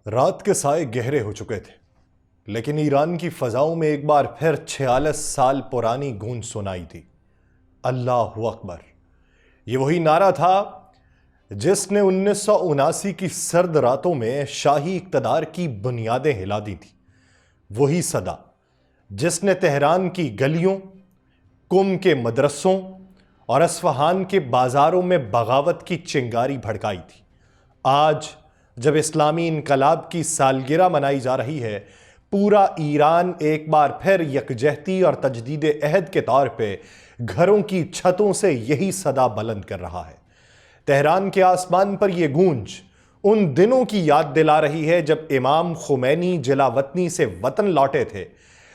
رات کے سائے گہرے ہو چکے تھے، لیکن ایران کی فضاؤں میں ایک بار پھر 46 سال پرانی گونج سنائی تھی۔ اللہ اکبر! یہ وہی نعرہ تھا جس نے 1979 کی سرد راتوں میں شاہی اقتدار کی بنیادیں ہلا دی تھیں۔ وہی صدا جس نے تہران کی گلیوں، قم کے مدرسوں اور اصفہان کے بازاروں میں بغاوت کی چنگاری بھڑکائی تھی۔ آج جب اسلامی انقلاب کی سالگرہ منائی جا رہی ہے، پورا ایران ایک بار پھر یکجہتی اور تجدید عہد کے طور پہ گھروں کی چھتوں سے یہی صدا بلند کر رہا ہے۔ تہران کے آسمان پر یہ گونج ان دنوں کی یاد دلا رہی ہے جب امام خمینی جلا وطنی سے وطن لوٹے تھے،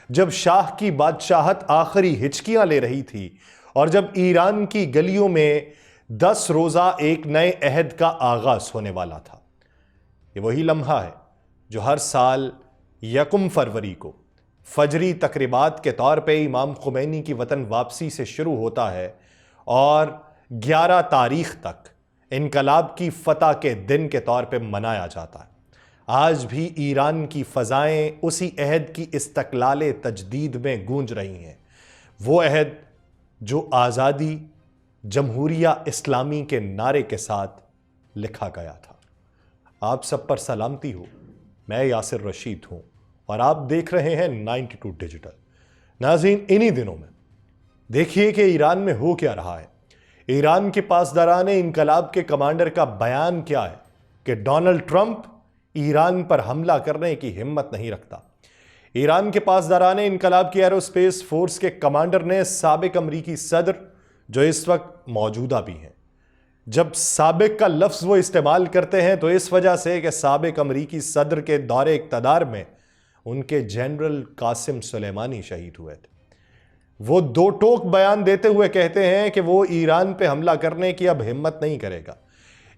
جب شاہ کی بادشاہت آخری ہچکیاں لے رہی تھی اور جب ایران کی گلیوں میں 10 روزہ ایک نئے عہد کا آغاز ہونے والا تھا۔ یہ وہی لمحہ ہے جو ہر سال 1 فروری کو فجری تقریبات کے طور پہ امام خمینی کی وطن واپسی سے شروع ہوتا ہے اور 11 تاریخ تک انقلاب کی فتح کے دن کے طور پہ منایا جاتا ہے۔ آج بھی ایران کی فضائیں اسی عہد کی استقلال تجدید میں گونج رہی ہیں، وہ عہد جو آزادی، جمہوریہ اسلامی کے نعرے کے ساتھ لکھا گیا تھا۔ آپ سب پر سلامتی ہو، میں یاسر رشید ہوں اور آپ دیکھ رہے ہیں 92 ڈیجیٹل۔ ناظرین، انہی دنوں میں دیکھیے کہ ایران میں ہو کیا رہا ہے۔ ایران کے پاسداران انقلاب کے کمانڈر کا بیان کیا ہے کہ ڈونلڈ ٹرمپ ایران پر حملہ کرنے کی ہمت نہیں رکھتا۔ ایران کے پاسداران انقلاب کی ایروسپیس فورس کے کمانڈر نے سابق امریکی صدر، جو اس وقت موجودہ بھی ہیں، جب سابق کا لفظ وہ استعمال کرتے ہیں تو اس وجہ سے کہ سابق امریکی صدر کے دور اقتدار میں ان کے جنرل قاسم سلیمانی شہید ہوئے تھے۔ وہ 2 ٹوک بیان دیتے ہوئے کہتے ہیں کہ وہ ایران پہ حملہ کرنے کی اب ہمت نہیں کرے گا۔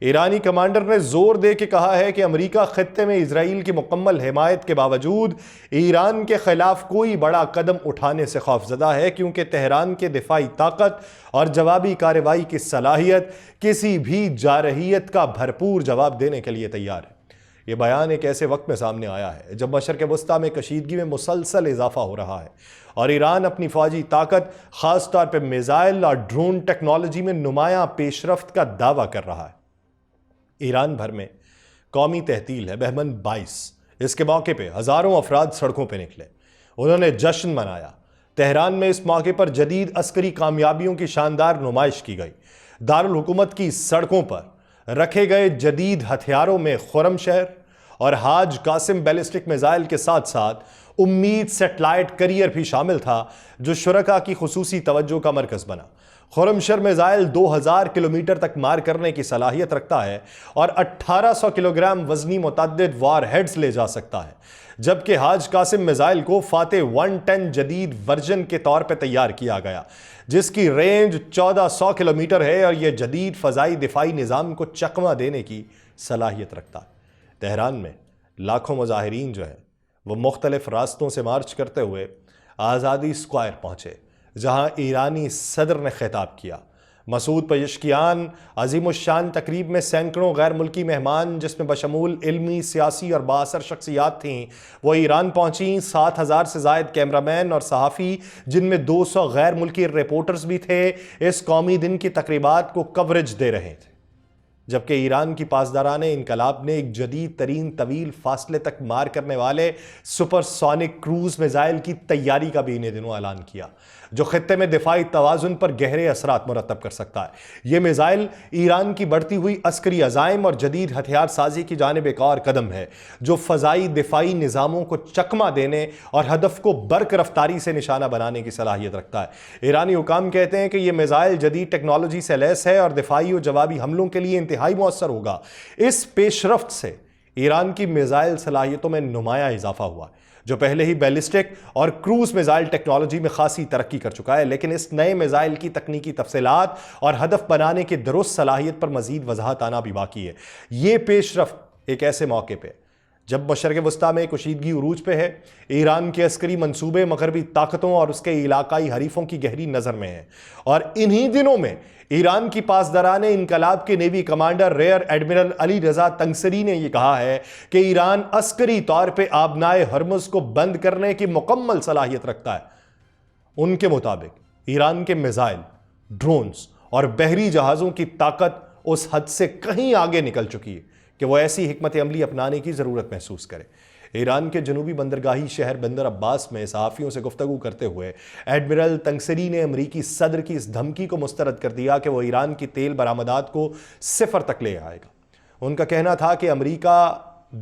ایرانی کمانڈر نے زور دے کے کہا ہے کہ امریکہ خطے میں اسرائیل کی مکمل حمایت کے باوجود ایران کے خلاف کوئی بڑا قدم اٹھانے سے خوفزدہ ہے، کیونکہ تہران کے دفاعی طاقت اور جوابی کارروائی کی صلاحیت کسی بھی جارحیت کا بھرپور جواب دینے کے لیے تیار ہے۔ یہ بیان ایک ایسے وقت میں سامنے آیا ہے جب مشرق وسطیٰ میں کشیدگی میں مسلسل اضافہ ہو رہا ہے اور ایران اپنی فوجی طاقت، خاص طور پہ میزائل اور ڈرون ٹیکنالوجی میں نمایاں پیش رفت کا دعویٰ کر رہا ہے۔ ایران بھر میں قومی تحتیل ہے، بہمن 22۔ اس کے موقع پہ ہزاروں افراد سڑکوں پہ نکلے، انہوں نے جشن منایا۔ تہران میں اس موقع پر جدید عسکری کامیابیوں کی شاندار نمائش کی گئی۔ دارالحکومت کی سڑکوں پر رکھے گئے جدید ہتھیاروں میں خرم شہر اور حاج قاسم بیلسٹک میزائل کے ساتھ ساتھ امید سیٹلائٹ کیریئر بھی شامل تھا، جو شرکاء کی خصوصی توجہ کا مرکز بنا۔ خرمشہر میزائل 2000 کلومیٹر تک مار کرنے کی صلاحیت رکھتا ہے اور 1800 کلوگرام وزنی متعدد وار ہیڈز لے جا سکتا ہے، جبکہ حاج قاسم میزائل کو فاتح 110 جدید ورژن کے طور پہ تیار کیا گیا، جس کی رینج 1400 کلومیٹر ہے اور یہ جدید فضائی دفاعی نظام کو چکمہ دینے کی صلاحیت رکھتا ہے۔ تہران میں لاکھوں مظاہرین جو ہیں وہ مختلف راستوں سے مارچ کرتے ہوئے آزادی اسکوائر پہنچے، جہاں ایرانی صدر نے خطاب کیا۔ مسعود پزشکیان عظیم الشان تقریب میں سینکڑوں غیر ملکی مہمان، جس میں بشمول علمی، سیاسی اور بااثر شخصیات تھیں، وہ ایران پہنچیں۔ 7000 سے زائد کیمرامین اور صحافی، جن میں 200 غیر ملکی رپورٹرز بھی تھے، اس قومی دن کی تقریبات کو کوریج دے رہے تھے، جبکہ ایران کی پاسداران انقلاب نے ایک جدید ترین طویل فاصلے تک مار کرنے والے سپر سونک کروز میزائل کی تیاری کا بھی انہیں دنوں اعلان کیا، جو خطے میں دفاعی توازن پر گہرے اثرات مرتب کر سکتا ہے۔ یہ میزائل ایران کی بڑھتی ہوئی عسکری عزائم اور جدید ہتھیار سازی کی جانب ایک اور قدم ہے، جو فضائی دفاعی نظاموں کو چکمہ دینے اور ہدف کو برق رفتاری سے نشانہ بنانے کی صلاحیت رکھتا ہے۔ ایرانی حکام کہتے ہیں کہ یہ میزائل جدید ٹیکنالوجی سے لیس ہے اور دفاعی و جوابی حملوں کے لیے انتہائی مؤثر ہوگا۔ اس پیش رفت سے ایران کی میزائل صلاحیتوں میں نمایاں اضافہ ہوا ہے، جو پہلے ہی بیلسٹک اور کروز میزائل ٹیکنالوجی میں خاصی ترقی کر چکا ہے، لیکن اس نئے میزائل کی تکنیکی تفصیلات اور ہدف بنانے کی درست صلاحیت پر مزید وضاحت آنا بھی باقی ہے۔ یہ پیش رفت ایک ایسے موقع پہ جب مشرق وسطیٰ میں کشیدگی عروج پہ ہے، ایران کے عسکری منصوبے مغربی طاقتوں اور اس کے علاقائی حریفوں کی گہری نظر میں ہیں، اور انہی دنوں میں ایران کی پاسداران انقلاب کے navy commander rear admiral Ali Raza تنگسری نے یہ کہا ہے کہ ایران عسکری طور پہ آبنائے ہرمز کو بند کرنے کی مکمل صلاحیت رکھتا ہے۔ ان کے مطابق ایران کے میزائل، ڈرونز اور بحری جہازوں کی طاقت اس حد سے کہیں آگے نکل چکی ہے کہ وہ ایسی حکمت عملی اپنانے کی ضرورت محسوس کرے۔ ایران کے جنوبی بندرگاہی شہر بندر عباس میں صحافیوں سے گفتگو کرتے ہوئے ایڈمرل تنگسری نے امریکی صدر کی اس دھمکی کو مسترد کر دیا کہ وہ ایران کی تیل برآمدات کو صفر تک لے آئے گا۔ ان کا کہنا تھا کہ امریکہ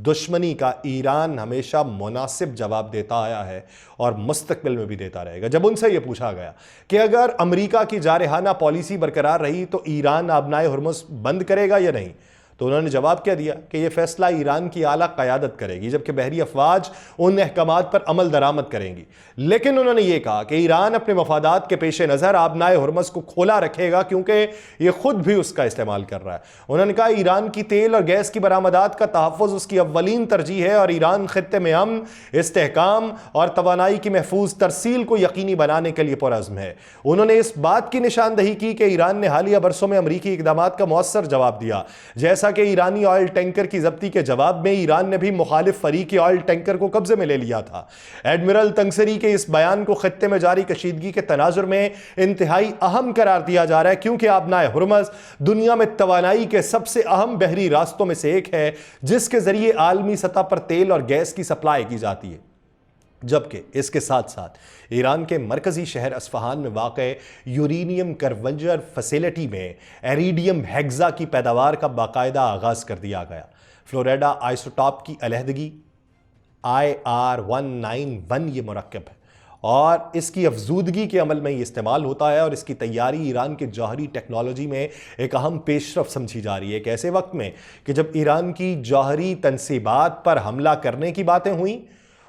دشمنی کا ایران ہمیشہ مناسب جواب دیتا آیا ہے اور مستقبل میں بھی دیتا رہے گا۔ جب ان سے یہ پوچھا گیا کہ اگر امریکہ کی جارحانہ پالیسی برقرار رہی تو ایران آبنائے ہرمز بند کرے گا یا نہیں، تو انہوں نے جواب کیا دیا کہ یہ فیصلہ ایران کی اعلیٰ قیادت کرے گی، جبکہ بحری افواج ان احکامات پر عمل درآمد کریں گی۔ لیکن انہوں نے یہ کہا کہ ایران اپنے مفادات کے پیش نظر آبنائے ہرمز کو کھولا رکھے گا کیونکہ یہ خود بھی اس کا استعمال کر رہا ہے۔ انہوں نے کہا ایران کی تیل اور گیس کی برآمدات کا تحفظ اس کی اولین ترجیح ہے اور ایران خطے میں امن، استحکام اور توانائی کی محفوظ ترسیل کو یقینی بنانے کے لیے پرعزم ہے۔ انہوں نے اس بات کی نشاندہی کی کہ ایران نے حالیہ برسوں میں امریکی اقدامات کا مؤثر جواب دیا، جیسا کہ ایرانی آئل ٹینکر کی ضبطی کے جواب میں ایران نے بھی مخالف فریقی آئل ٹینکر کو قبضے میں لے لیا تھا۔ ایڈمرل تنگسری کے اس بیان کو خطے میں جاری کشیدگی کے تناظر میں انتہائی اہم قرار دیا جا رہا ہے، کیونکہ آبنائے ہرمز دنیا میں توانائی کے سب سے اہم بحری راستوں میں سے ایک ہے جس کے ذریعے عالمی سطح پر تیل اور گیس کی سپلائی کی جاتی ہے۔ جبکہ اس کے ساتھ ساتھ ایران کے مرکزی شہر اصفہان میں واقع یورینیم کرونجر فیسلٹی میں ایریڈیم ہیگزا کی پیداوار کا باقاعدہ آغاز کر دیا گیا۔ فلوریڈا آئسوٹاپ کی علیحدگی IR-191 یہ مرکب ہے اور اس کی افزودگی کے عمل میں یہ استعمال ہوتا ہے، اور اس کی تیاری ایران کے جوہری ٹیکنالوجی میں ایک اہم پیش رفت سمجھی جا رہی ہے۔ ایک ایسے وقت میں کہ جب ایران کی جوہری تنصیبات پر حملہ کرنے کی باتیں ہوئیں،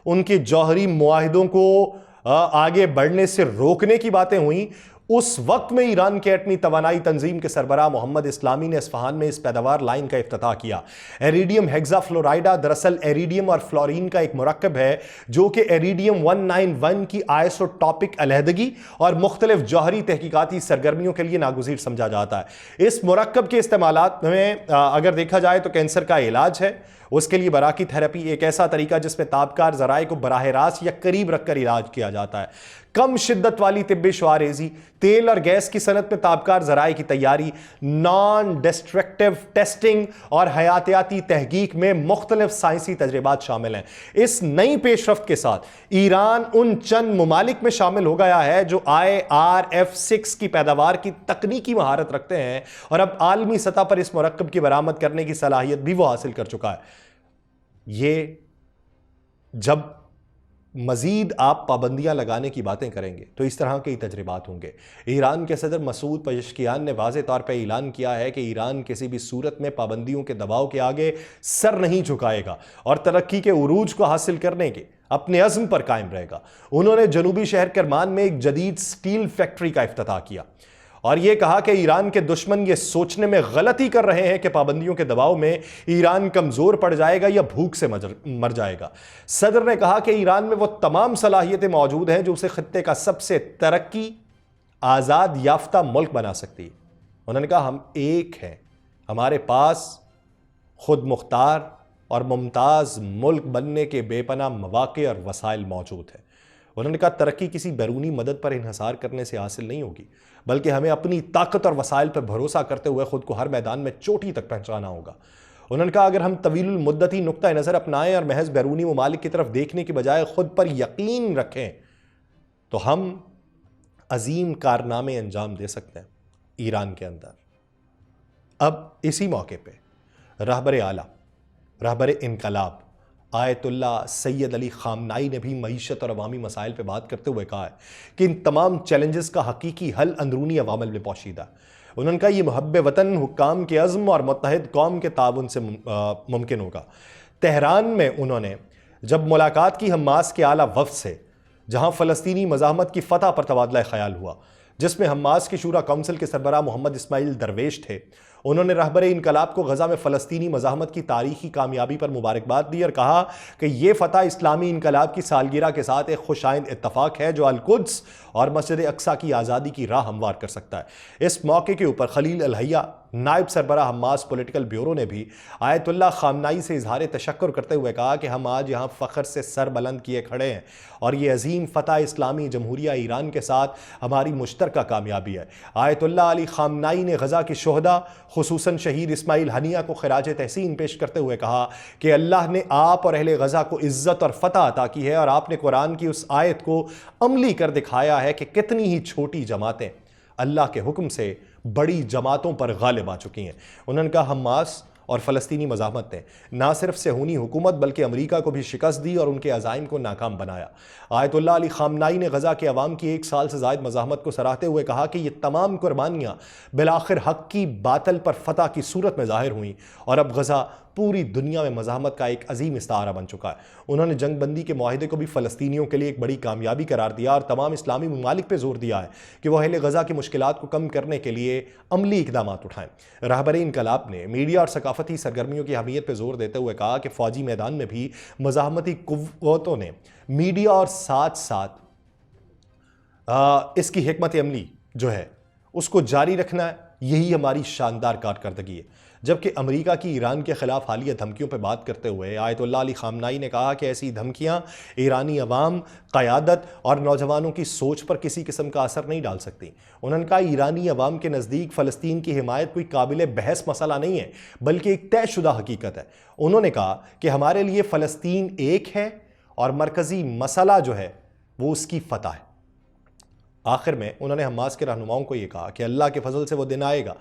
ان کے جوہری معاہدوں کو آگے بڑھنے سے روکنے کی باتیں ہوئیں، اس وقت میں ایران کے ایٹمی توانائی تنظیم کے سربراہ محمد اسلامی نے اصفہان میں اس پیداوار لائن کا افتتاح کیا۔ ایریڈیم ہیگزا فلورائڈا دراصل ایریڈیم اور فلورین کا ایک مرکب ہے جو کہ ایریڈیم 191 کی آئسوٹاپک علیحدگی اور مختلف جوہری تحقیقاتی سرگرمیوں کے لیے ناگزیر سمجھا جاتا ہے۔ اس مرکب کے استعمالات میں اگر دیکھا جائے تو کینسر کا علاج ہے، اس کے لیے براکی تھراپی ایک ایسا طریقہ جس میں تابکار ذرائع کو براہ راست یا قریب رکھ کر علاج کیا جاتا ہے، کم شدت والی طبی شعاریزی، تیل اور گیس کی صنعت میں تابکار ذرائع کی تیاری، نان ڈسٹرکٹیو ٹیسٹنگ اور حیاتیاتی تحقیق میں مختلف سائنسی تجربات شامل ہیں۔ اس نئی پیش رفت کے ساتھ ایران ان چند ممالک میں شامل ہو گیا ہے جو IRF-6 کی پیداوار کی تکنیکی مہارت رکھتے ہیں، اور اب عالمی سطح پر اس مرکب کی برآمد کرنے کی صلاحیت بھی وہ حاصل کر چکا ہے۔ یہ جب مزید آپ پابندیاں لگانے کی باتیں کریں گے تو اس طرح کے تجربات ہوں گے۔ ایران کے صدر مسعود پزشکیان نے واضح طور پر اعلان کیا ہے کہ ایران کسی بھی صورت میں پابندیوں کے دباؤ کے آگے سر نہیں جھکائے گا اور ترقی کے عروج کو حاصل کرنے کے اپنے عزم پر قائم رہے گا۔ انہوں نے جنوبی شہر کرمان میں ایک جدید سٹیل فیکٹری کا افتتاح کیا اور یہ کہا کہ ایران کے دشمن یہ سوچنے میں غلطی کر رہے ہیں کہ پابندیوں کے دباؤ میں ایران کمزور پڑ جائے گا یا بھوک سے مر جائے گا۔ صدر نے کہا کہ ایران میں وہ تمام صلاحیتیں موجود ہیں جو اسے خطے کا سب سے ترقی آزاد یافتہ ملک بنا سکتی ہے۔ انہوں نے کہا ہم ایک ہیں، ہمارے پاس خود مختار اور ممتاز ملک بننے کے بے پناہ مواقع اور وسائل موجود ہیں۔ انہوں نے کہا ترقی کسی بیرونی مدد پر انحصار کرنے سے حاصل نہیں ہوگی، بلکہ ہمیں اپنی طاقت اور وسائل پر بھروسہ کرتے ہوئے خود کو ہر میدان میں چوٹی تک پہنچانا ہوگا۔ انہوں نے کہا اگر ہم طویل المدتی نقطہ نظر اپنائیں اور محض بیرونی ممالک کی طرف دیکھنے کی بجائے خود پر یقین رکھیں تو ہم عظیم کارنامے انجام دے سکتے ہیں ایران کے اندر۔ اب اسی موقع پہ رہبر اعلیٰ، رہبر انقلاب آیت اللہ سید علی خامنائی نے بھی معیشت اور عوامی مسائل پہ بات کرتے ہوئے کہا ہے کہ ان تمام چیلنجز کا حقیقی حل اندرونی عوامل میں پوشیدہ ہے۔ انہوں نے کہا یہ محب وطن حکام کے عزم اور متحد قوم کے تعاون سے ممکن ہوگا۔ تہران میں انہوں نے جب ملاقات کی حماس کے اعلیٰ وفد سے، جہاں فلسطینی مزاحمت کی فتح پر تبادلہ خیال ہوا، جس میں حماس کی شورا کونسل کے سربراہ محمد اسماعیل درویش تھے، انہوں نے رہبر انقلاب کو غزہ میں فلسطینی مزاحمت کی تاریخی کامیابی پر مبارکباد دی اور کہا کہ یہ فتح اسلامی انقلاب کی سالگرہ کے ساتھ ایک خوش آئند اتفاق ہے جو القدس اور مسجد اقصیٰ کی آزادی کی راہ ہموار کر سکتا ہے۔ اس موقع کے اوپر خلیل الحیہ نائب سربراہ حماس پولیٹیکل بیورو نے بھی آیت اللہ خامنائی سے اظہار تشکر کرتے ہوئے کہا کہ ہم آج یہاں فخر سے سر بلند کیے کھڑے ہیں اور یہ عظیم فتح اسلامی جمہوریہ ایران کے ساتھ ہماری مشترکہ کامیابی ہے۔ آیت اللہ علی خامنائی نے غزہ کے شہداء خصوصاً شہید اسماعیل ہنیہ کو خراج تحسین پیش کرتے ہوئے کہا کہ اللہ نے آپ اور اہل غزہ کو عزت اور فتح عطا کی ہے اور آپ نے قرآن کی اس آیت کو عملی کر دکھایا ہے کہ کتنی ہی چھوٹی جماعتیں اللہ کے حکم سے بڑی جماعتوں پر غالب آ چکی ہیں۔ انہوں نے کہا حماس اور فلسطینی مزاحمت نے نہ صرف صہیونی حکومت بلکہ امریکہ کو بھی شکست دی اور ان کے عزائم کو ناکام بنایا۔ آیت اللہ علی خامنائی نے غزہ کے عوام کی 1 سال سے زائد مزاحمت کو سراہتے ہوئے کہا کہ یہ تمام قربانیاں بالآخر حق کی باطل پر فتح کی صورت میں ظاہر ہوئیں اور اب غزہ پوری دنیا میں مزاحمت کا ایک عظیم استعارہ بن چکا ہے۔ انہوں نے جنگ بندی کے معاہدے کو بھی فلسطینیوں کے لیے ایک بڑی کامیابی قرار دیا اور تمام اسلامی ممالک پہ زور دیا ہے کہ وہ اہل غزہ کی مشکلات کو کم کرنے کے لیے عملی اقدامات اٹھائیں۔ رہبر انقلاب نے میڈیا اور ثقافتی سرگرمیوں کی اہمیت پہ زور دیتے ہوئے کہا کہ فوجی میدان میں بھی مزاحمتی قوتوں نے میڈیا اور ساتھ ساتھ اس کی حکمت عملی جو ہے اس کو جاری رکھنا ہے، یہی ہماری شاندار کارکردگی ہے۔ جبکہ امریکہ کی ایران کے خلاف حالیہ دھمکیوں پہ بات کرتے ہوئے آیت اللہ علی خامنائی نے کہا کہ ایسی دھمکیاں ایرانی عوام، قیادت اور نوجوانوں کی سوچ پر کسی قسم کا اثر نہیں ڈال سکتی۔ انہوں نے کہا ایرانی عوام کے نزدیک فلسطین کی حمایت کوئی قابل بحث مسئلہ نہیں ہے بلکہ ایک طے شدہ حقیقت ہے۔ انہوں نے کہا کہ ہمارے لیے فلسطین ایک ہے اور مرکزی مسئلہ جو ہے وہ اس کی فتح ہے۔ آخر میں انہوں نے حماس کے رہنماؤں کو یہ کہا کہ اللہ کے فضل سے وہ دن آئے گا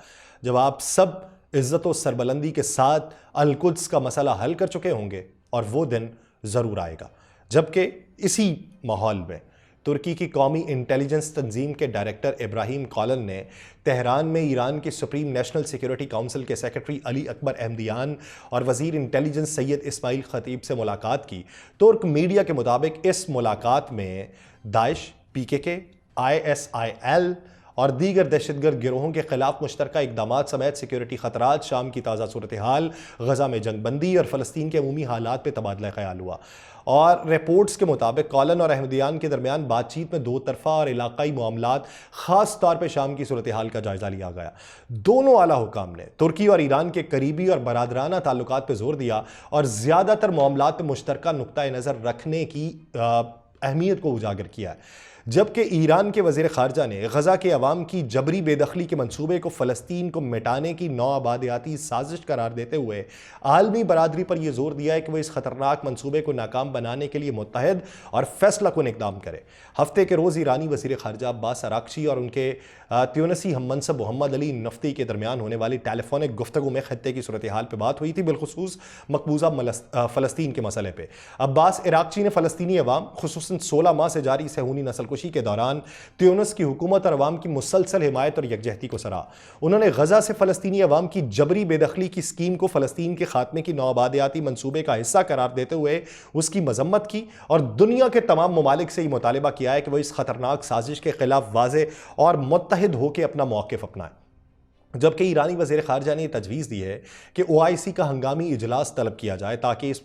جب آپ سب عزت و سربلندی کے ساتھ القدس کا مسئلہ حل کر چکے ہوں گے، اور وہ دن ضرور آئے گا۔ جبکہ اسی ماحول میں ترکی کی قومی انٹیلیجنس تنظیم کے ڈائریکٹر ابراہیم کالن نے تہران میں ایران کی سپریم نیشنل سیکیورٹی کونسل کے سیکرٹری علی اکبر احمدیان اور وزیر انٹیلیجنس سید اسماعیل خطیب سے ملاقات کی۔ ترک میڈیا کے مطابق اس ملاقات میں داعش، PKK، ISIL اور دیگر دہشت گرد گروہوں کے خلاف مشترکہ اقدامات سمیت سیکیورٹی خطرات، شام کی تازہ صورتحال، غزہ میں جنگ بندی اور فلسطین کے عمومی حالات پہ تبادلہ خیال ہوا۔ اور رپورٹس کے مطابق کالن اور احمدیان کے درمیان بات چیت میں 2 طرفہ اور علاقائی معاملات، خاص طور پہ شام کی صورتحال کا جائزہ لیا گیا۔ دونوں اعلیٰ حکام نے ترکی اور ایران کے قریبی اور برادرانہ تعلقات پہ زور دیا اور زیادہ تر معاملات پہ مشترکہ نقطہ نظر رکھنے کی اہمیت کو اجاگر کیا ہے۔ جبکہ ایران کے وزیر خارجہ نے غزہ کے عوام کی جبری بے دخلی کے منصوبے کو فلسطین کو مٹانے کی نوآبادیاتی سازش قرار دیتے ہوئے عالمی برادری پر یہ زور دیا ہے کہ وہ اس خطرناک منصوبے کو ناکام بنانے کے لیے متحد اور فیصلہ کن اقدام کرے۔ ہفتے کے روز ایرانی وزیر خارجہ عباس اراغچی اور ان کے تیونسی ہم منصب محمد علی نفتی کے درمیان ہونے والی ٹیلی فونک گفتگو میں خطے کی صورتحال پہ بات ہوئی تھی، بالخصوص مقبوضہ فلسطین کے مسئلے پہ۔ عباس اراغچی نے فلسطینی عوام، خصوصاً 16 ماہ سے جاری صہیونی نسل کشی کے دوران تیونس کی حکومت اور عوام کی مسلسل حمایت اور یکجہتی کو سراہا۔ انہوں نے غزہ سے فلسطینی عوام کی جبری بے دخلی کی اسکیم کو فلسطین کے خاتمے کی نوآبادیاتی منصوبے کا حصہ قرار دیتے ہوئے اس کی مذمت کی اور دنیا کے تمام ممالک سے یہ مطالبہ کیا ہے کہ وہ اس خطرناک سازش کے خلاف واضح اور متحد ہو کے اپنا موقف اپنائیں۔ جبکہ ایرانی وزیر خارجہ نے یہ تجویز دی ہے کہ OIC کا ہنگامی اجلاس طلب کیا جائے تاکہ اس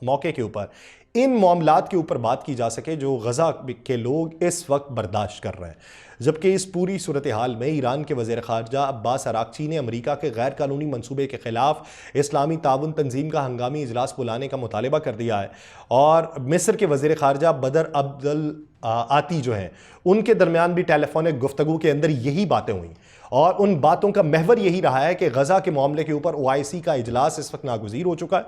موقع کے اوپر ان معاملات کے اوپر بات کی جا سکے جو غزہ کے لوگ اس وقت برداشت کر رہے ہیں۔ جبکہ اس پوری صورتحال میں ایران کے وزیر خارجہ عباس اراغچی نے امریکہ کے غیر قانونی منصوبے کے خلاف اسلامی تعاون تنظیم کا ہنگامی اجلاس بلانے کا مطالبہ کر دیا ہے، اور مصر کے وزیر خارجہ بدر عبدالعاطی جو ہیں ان کے درمیان بھی ٹیلی فونک گفتگو کے اندر یہی باتیں ہوئیں، اور ان باتوں کا محور یہی رہا ہے کہ غزہ کے معاملے کے اوپر OIC کا اجلاس اس وقت ناگزیر ہو چکا ہے۔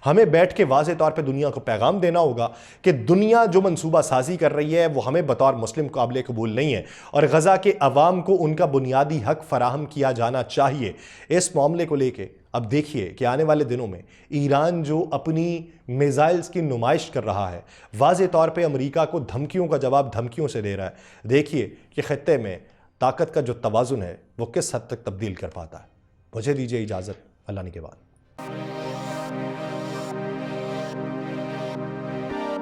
ہمیں بیٹھ کے واضح طور پہ دنیا کو پیغام دینا ہوگا کہ دنیا جو منصوبہ سازی کر رہی ہے وہ ہمیں بطور مسلم قابل قبول نہیں ہے، اور غزہ کے عوام کو ان کا بنیادی حق فراہم کیا جانا چاہیے۔ اس معاملے کو لے کے اب دیکھیے کہ آنے والے دنوں میں ایران جو اپنی میزائلز کی نمائش کر رہا ہے، واضح طور پہ امریکہ کو دھمکیوں کا جواب دھمکیوں سے دے رہا ہے۔ دیکھیے کہ خطے میں طاقت کا جو توازن ہے وہ کس حد تک تبدیل کر پاتا ہے۔ مجھے دیجیے اجازت، اللہ نگہبان۔